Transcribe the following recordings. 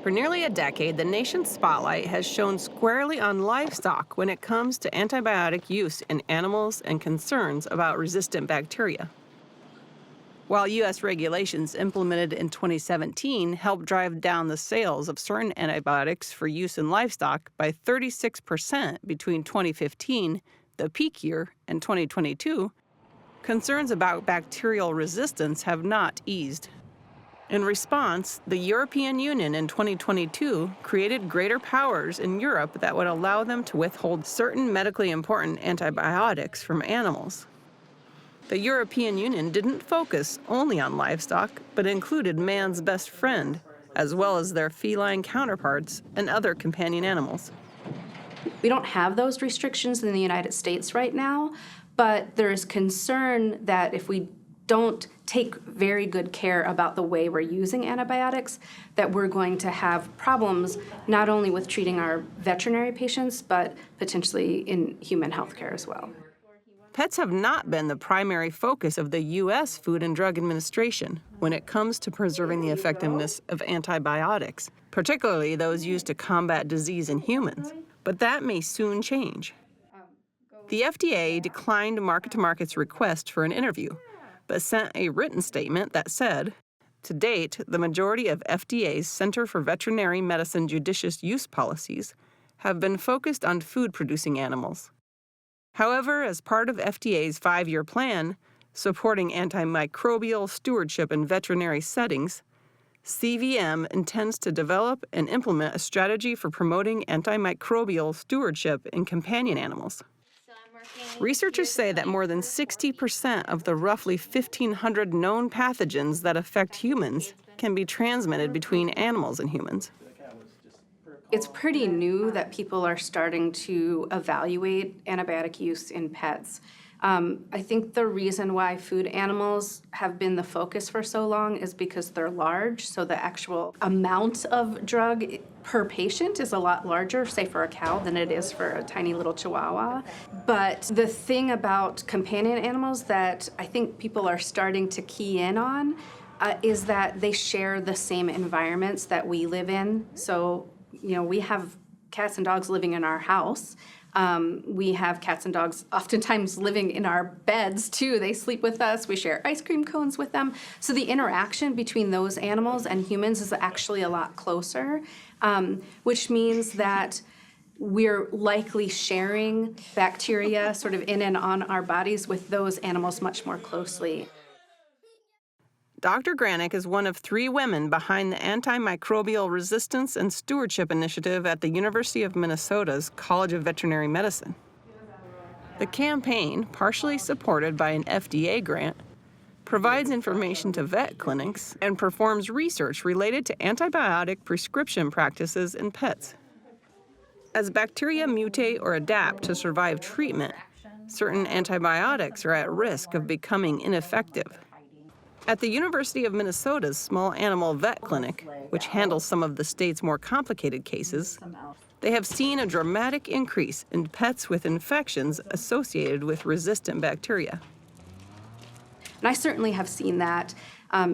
For nearly a decade, the nation's spotlight has shone squarely on livestock when it comes to antibiotic use in animals and concerns about resistant bacteria. While U.S. regulations implemented in 2017 helped drive down the sales of certain antibiotics for use in livestock by 36% between 2015, the peak year, and 2022, concerns about bacterial resistance have not eased. In response, the European Union in 2022 created greater powers in Europe that would allow them to withhold certain medically important antibiotics from animals. The European Union didn't focus only on livestock, but included man's best friend, as well as their feline counterparts and other companion animals. We don't have those restrictions in the United States right now, but there is concern that if we don't take very good care about the way we're using antibiotics, that we're going to have problems not only with treating our veterinary patients, but potentially in human healthcare as well. Pets have not been the primary focus of the U.S. Food and Drug Administration when it comes to preserving the effectiveness of antibiotics, particularly those used to combat disease in humans. But that may soon change. The FDA declined Market-to-Market's request for an interview, but sent a written statement that said, to date, the majority of FDA's Center for Veterinary Medicine judicious use policies have been focused on food-producing animals. However, as part of FDA's 5-year plan supporting antimicrobial stewardship in veterinary settings, CVM intends to develop and implement a strategy for promoting antimicrobial stewardship in companion animals. Researchers say that more than 60% of the roughly 1,500 known pathogens that affect humans can be transmitted between animals and humans. It's pretty new that people are starting to evaluate antibiotic use in pets. I think the reason why food animals have been the focus for so long is because they're large, so the actual amount of drug per patient is a lot larger, say for a cow, than it is for a tiny little chihuahua. But the thing about companion animals that I think people are starting to key in on is that they share the same environments that we live in. So, we have cats and dogs living in our house. We have cats and dogs oftentimes living in our beds, too. They sleep with us. We share ice cream cones with them. So the interaction between those animals and humans is actually a lot closer, which means that we're likely sharing bacteria sort of in and on our bodies with those animals much more closely. Dr. Granick is one of 3 women behind the Antimicrobial Resistance and Stewardship Initiative at the University of Minnesota's College of Veterinary Medicine. The campaign, partially supported by an FDA grant, provides information to vet clinics and performs research related to antibiotic prescription practices in pets. As bacteria mutate or adapt to survive treatment, certain antibiotics are at risk of becoming ineffective. At the University of Minnesota's small animal vet clinic, which handles some of the state's more complicated cases, they have seen a dramatic increase in pets with infections associated with resistant bacteria. And I certainly have seen that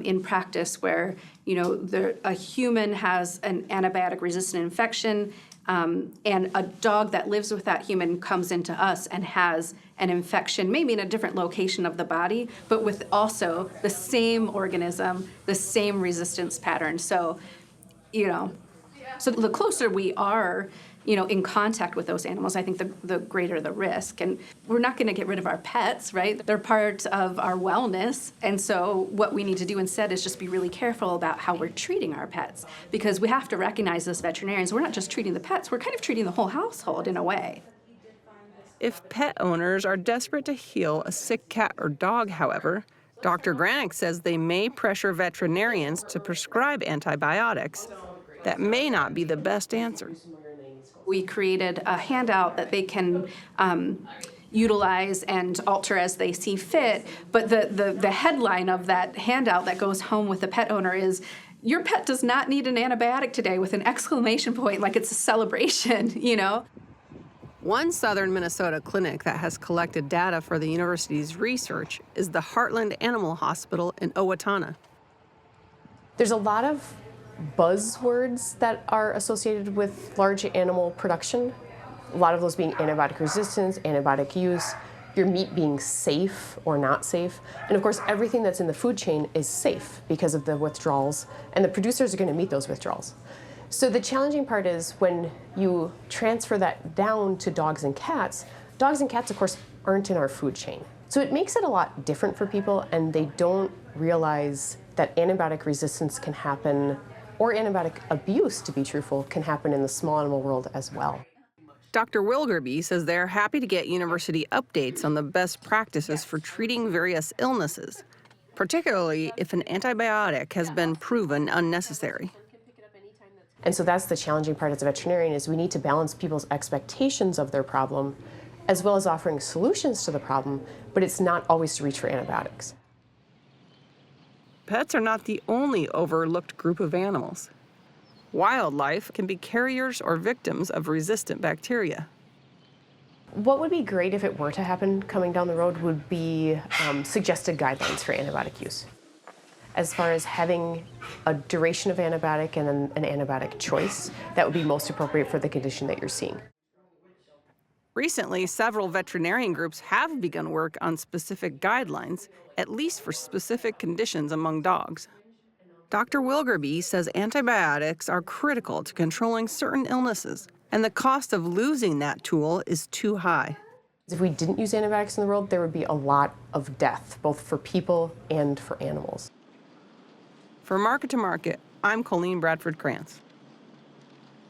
in practice where, a human has an antibiotic-resistant infection, and a dog that lives with that human comes into us and has an infection, maybe in a different location of the body, but with also the same organism, the same resistance pattern. So, so the closer we are, in contact with those animals, I think the greater the risk. And we're not going to get rid of our pets, right? They're part of our wellness. And so what we need to do instead is just be really careful about how we're treating our pets, because we have to recognize as veterinarians, we're not just treating the pets, we're kind of treating the whole household in a way. If pet owners are desperate to heal a sick cat or dog, however, Dr. Granick says they may pressure veterinarians to prescribe antibiotics. That may not be the best answer. We created a handout that they can utilize and alter as they see fit, but the headline of that handout that goes home with the pet owner is, "Your pet does not need an antibiotic today," with an exclamation point, like it's a celebration, One southern Minnesota clinic that has collected data for the university's research is the Heartland Animal Hospital in Owatonna. There's a lot of buzzwords that are associated with large animal production. A lot of those being antibiotic resistance, antibiotic use, your meat being safe or not safe. And of course, everything that's in the food chain is safe because of the withdrawals, and the producers are going to meet those withdrawals. So the challenging part is when you transfer that down to dogs and cats, of course, aren't in our food chain. So it makes it a lot different for people, and they don't realize that antibiotic resistance can happen, or antibiotic abuse, to be truthful, can happen in the small animal world as well. Dr. Wilgerby says they're happy to get university updates on the best practices for treating various illnesses, particularly if an antibiotic has been proven unnecessary. And so that's the challenging part as a veterinarian, is we need to balance people's expectations of their problem as well as offering solutions to the problem, but it's not always to reach for antibiotics. Pets are not the only overlooked group of animals. Wildlife can be carriers or victims of resistant bacteria. What would be great if it were to happen coming down the road would be suggested guidelines for antibiotic use. As far as having a duration of antibiotic and an antibiotic choice, that would be most appropriate for the condition that you're seeing. Recently, several veterinarian groups have begun work on specific guidelines, at least for specific conditions among dogs. Dr. Wilgerby says antibiotics are critical to controlling certain illnesses, and the cost of losing that tool is too high. If we didn't use antibiotics in the world, there would be a lot of death, both for people and for animals. For Market to Market, I'm Colleen Bradford Krantz.